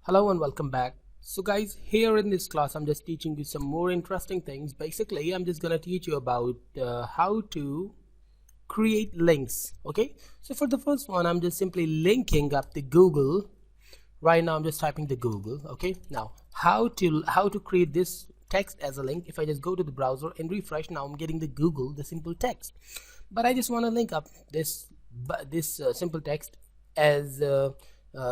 Hello and welcome back. So guys, here in this class I'm just teaching you some more interesting things. Basically I'm just gonna teach you about how to create links. Okay, so for the first one I'm just simply linking up the Google. Right now I'm just typing the Google. Okay, now how to create this text as a link. If I just go to the browser and refresh, now I'm getting the Google, the simple text, but I just want to link up this simple text as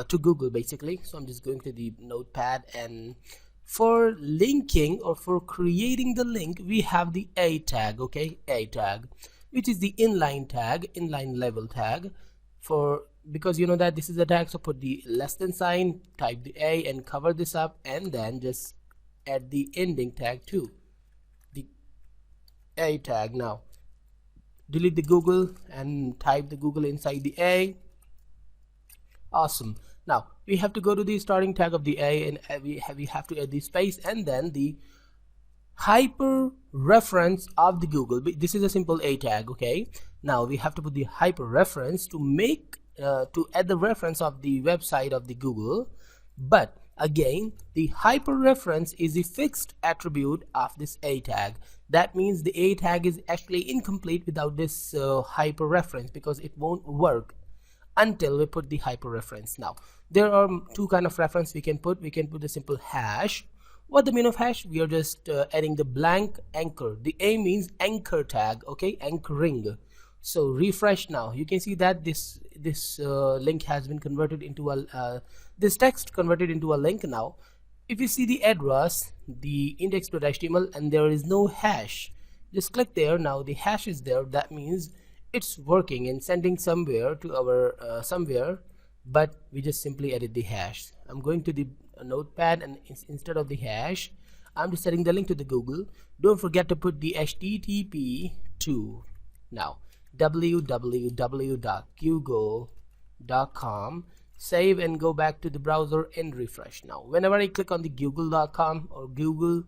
to Google basically. So I'm just going to the notepad, and for linking or for creating the link we have the A tag. Okay, A tag, which is the inline tag, inline level tag, for because you know that this is a tag. So put the less than sign, type the A and cover this up, and then just add the ending tag to the A tag. Now delete the Google and type the Google inside the A. Awesome. Now we have to go to the starting tag of the A, and we have to add the space and then the hyper reference of the Google. This is a simple A tag. Okay, now we have to put the hyper reference to make to add the reference of the website of the Google. But again, the hyper reference is a fixed attribute of this A tag. That means the A tag is actually incomplete without this hyper reference, because it won't work until we put the hyper reference. Now there are two kind of reference we can put. We can put the simple hash. What the mean of hash? We are just adding the blank anchor. The A means anchor tag. Okay, anchoring. So refresh. Now you can see that this link has been converted into a this text converted into a link. Now if you see the address, the index.html, and there is no hash, just click there. Now the hash is there. That means it's working and sending somewhere to our somewhere, but we just simply edit the hash. I'm going to the notepad, and instead of the hash I'm just setting the link to the Google. Don't forget to put the HTTP to now www.google.com. Save and go back to the browser and refresh. Now whenever I click on the google.com or Google,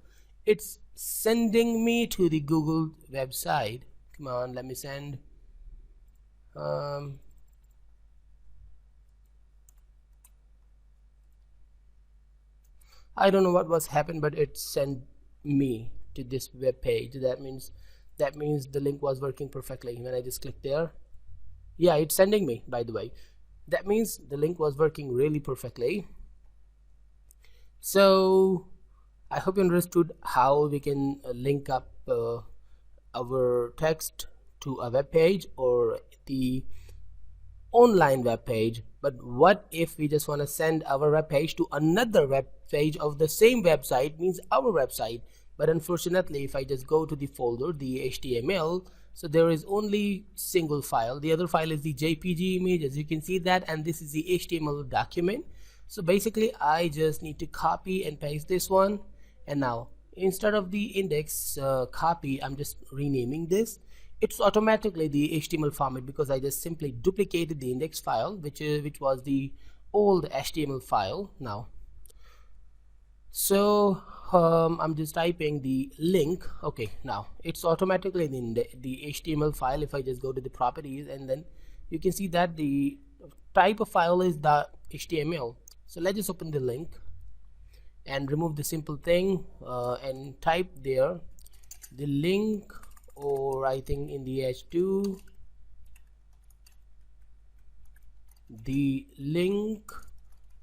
it's sending me to the Google website. Come on, let me send. I don't know what was happened, but it sent me to this web page. That means the link was working perfectly. When I just click there, yeah, it's sending me, by the way. That means the link was working really perfectly. So I hope you understood how we can link up our text to a web page or the online web page. But what if we just want to send our web page to another web page of the same website, means our website? But unfortunately, if I just go to the folder, the HTML, so there is only single file. The other file is the JPG image, as you can see that, and this is the HTML document. So basically I just need to copy and paste this one, and now instead of the index copy, I'm just renaming this. It's automatically the HTML format because I just simply duplicated the index file, which was the old HTML file. Now so I'm just typing the link. Okay, now it's automatically in the HTML file. If I just go to the properties, and then you can see that the type of file is the HTML. So let's just open the link and remove the simple thing and type there the link, or I think in the H2 the link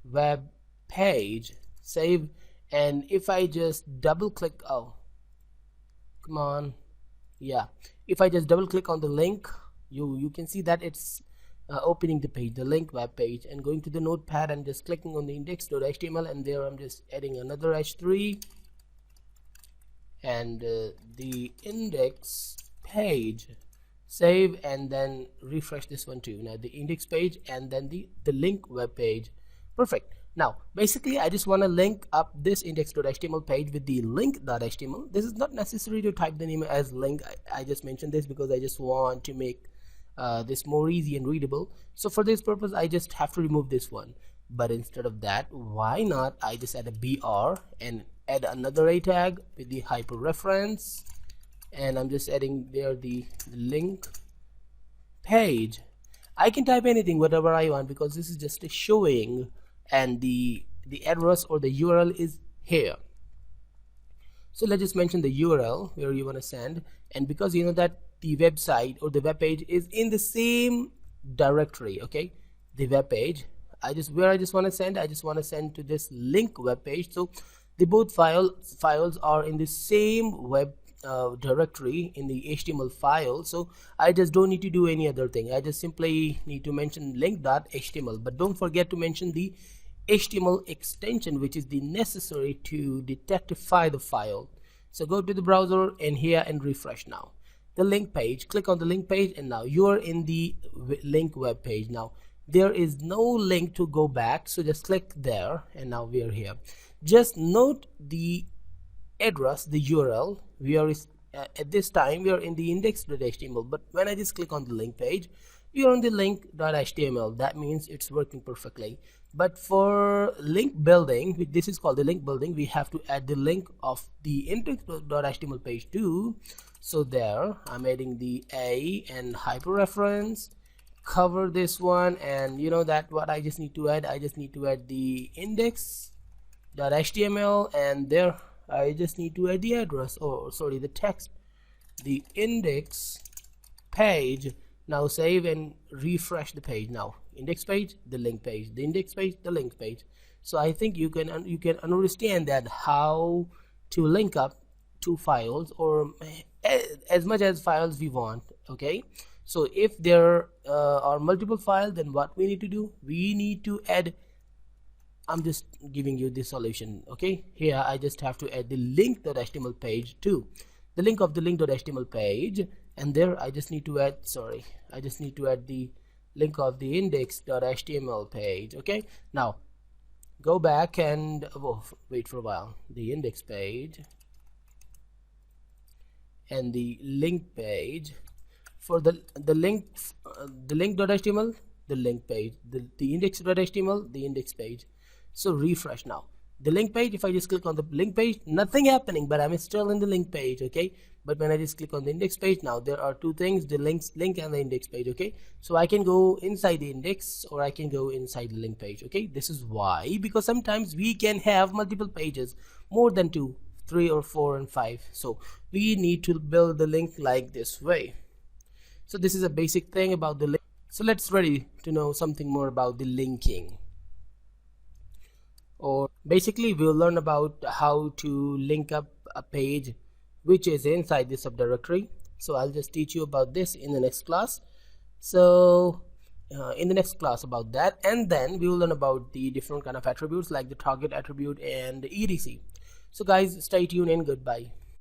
web page. Save. And if I just double click, oh come on, yeah, if I just double click on the link, you can see that it's opening the page, the link web page, and going to the notepad and just clicking on the index.html, and there I'm just adding another H3 and the index page. Save and then refresh this one too. Now the index page and then the link web page. Perfect. Now basically I just want to link up this index.html page with the link.html. This is not necessary to type the name as link. I just mentioned this because I just want to make this more easy and readable. So for this purpose I just have to remove this one. But instead of that, why not I just add a BR and add another A tag with the hyper reference, and I'm just adding there the link page. I can type anything, whatever I want, because this is just a showing, and the the address or the URL is here. So let's just mention the URL where you want to send, and because you know that the website or the web page is in the same directory, okay, the web page, I just want to send to this link web page. So the both files are in the same web directory in the HTML file. So I just don't need to do any other thing. I just simply need to mention link.html, but don't forget to mention the HTML extension, which is the necessary to detectify the file. So go to the browser and here and refresh now the link page. Click on the link page, and now you are in the link web page. Now there is no link to go back, so just click there, and now we are here. Just note the address, the URL. We are at this time we are in the index.html, but when I just click on the link page, we are on the link.html. That means it's working perfectly. But for link building, this is called the link building, we have to add the link of the index.html page too. So there I'm adding the A and hyperreference, cover this one, and you know that what I just need to add, the index.html, and there I just need to add the address, the text, the index page. Now save and refresh the page. Now index page, the link page, the index page, the link page. So I think you can understand that how to link up two files, or as much as files we want. Okay, so if there are multiple files, then what we need to do, we need to add, I'm just giving you the solution. Okay, here I just have to add the link.html page too, the link of the link.html page, and there I just need to add the link of the index.html page. Okay, now go back and wait for a while, the index page and the link page. For the link.html, the link page, the index.html, the index page. So refresh now the link page. If I just click on the link page, nothing happening, but I'm still in the link page. Okay, but when I just click on the index page, now there are two things, the link and the index page. Okay, so I can go inside the index or I can go inside the link page. Okay, this is why, because sometimes we can have multiple pages, more than 2, 3 or 4 and 5, so we need to build the link like this way. So this is a basic thing about the link. So let's ready to know something more about the linking, or basically we'll learn about how to link up a page which is inside the subdirectory. So I'll just teach you about this in the next class. So in the next class about that, and then we will learn about the different kind of attributes like the target attribute and the etc. So guys, stay tuned and goodbye.